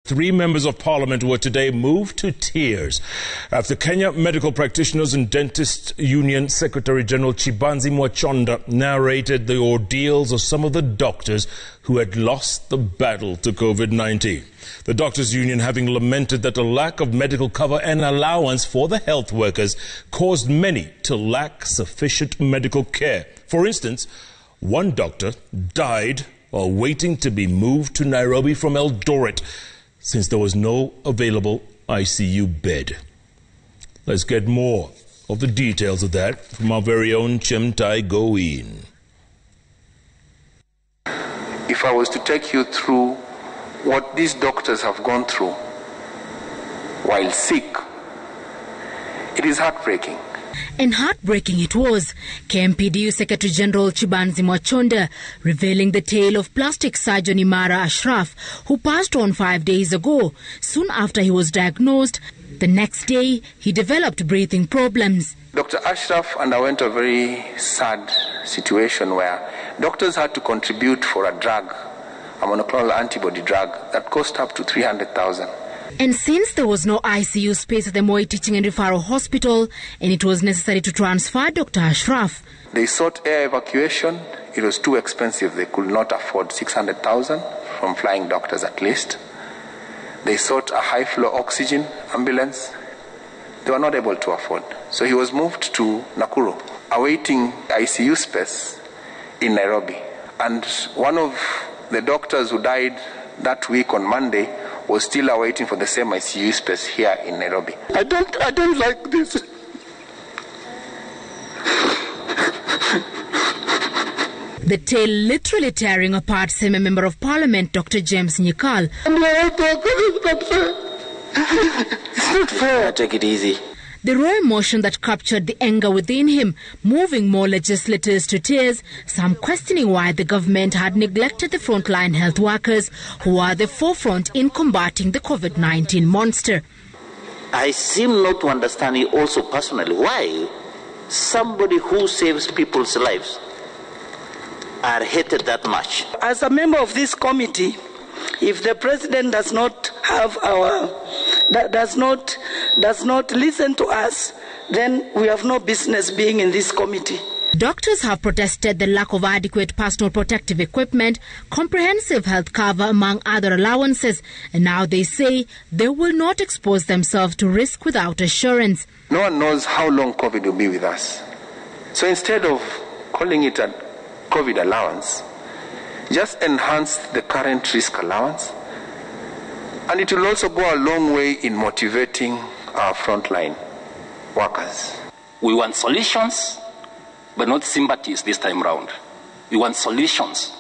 Three members of parliament were today moved to tears after Kenya Medical Practitioners and Dentists Union Secretary General Chibanzi Mwachonda narrated the ordeals of some of the doctors who had lost the battle to COVID-19. The Doctors Union having lamented that a lack of medical cover and allowance for the health workers caused many to lack sufficient medical care. For instance, one doctor died while waiting to be moved to Nairobi from Eldoret, since there was no available ICU bed. Let's get more of the details of that from our very own Chibanzi. If I was to take you through what these doctors have gone through while sick, it is heartbreaking. And heartbreaking it was, KMPDU Secretary General Chibanzi Mwachonda revealing the tale of plastic surgeon Imara Ashraf, who passed on 5 days ago. Soon after he was diagnosed, the next day he developed breathing problems. Dr. Ashraf underwent a very sad situation where doctors had to contribute for a drug, a monoclonal antibody drug, that cost up to 300,000. And since there was no ICU space at the Moi Teaching and Referral Hospital, and it was necessary to transfer Dr. Ashraf, they sought air evacuation. It was too expensive. They could not afford 600,000 from flying doctors at least. They sought a high-flow oxygen ambulance. They were not able to afford. So he was moved to Nakuru, awaiting ICU space in Nairobi. And one of the doctors who died that week on Monday was still awaiting for the same ICU space here in Nairobi. I don't like this. The tale literally tearing apart semi member of parliament Dr. James Nyikal. It's not fair. Take it easy. The raw emotion that captured the anger within him, moving more legislators to tears, some questioning why the government had neglected the frontline health workers who are the forefront in combating the COVID-19 monster. I seem not to understand it also personally why somebody who saves people's lives are hated that much. As a member of this committee, if the president does not have does not listen to us, then we have no business being in this committee. Doctors have protested the lack of adequate personal protective equipment, comprehensive health cover, among other allowances, and now they say they will not expose themselves to risk without assurance. No one knows how long COVID will be with us. So instead of calling it a COVID allowance, just enhance the current risk allowance, and it will also go a long way in motivating our frontline workers. We want solutions, but not sympathies this time round. We want solutions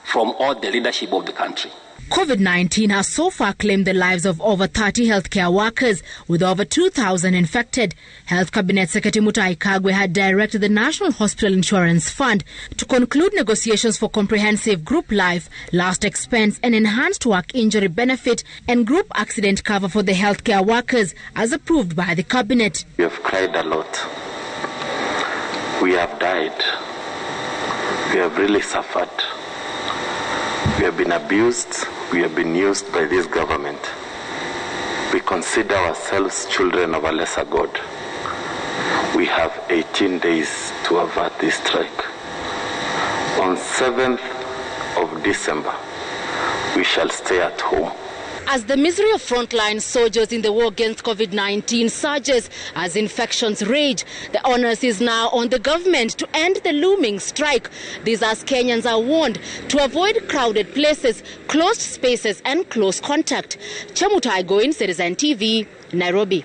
from all the leadership of the country. COVID-19 has so far claimed the lives of over 30 healthcare workers, with over 2,000 infected. Health Cabinet Secretary Mutahi Kagwe had directed the National Hospital Insurance Fund to conclude negotiations for comprehensive group life, last expense and enhanced work injury benefit and group accident cover for the healthcare workers, as approved by the Cabinet. We have cried a lot. We have died. We have really suffered. We have been abused. We have been used by this government. We consider ourselves children of a lesser God. We have 18 days to avert this strike. On 7th of December, we shall stay at home. As the misery of frontline soldiers in the war against COVID-19 surges as infections rage, the onus is now on the government to end the looming strike. This as Kenyans are warned to avoid crowded places, closed spaces and close contact. Chibanzi, Citizen TV, Nairobi.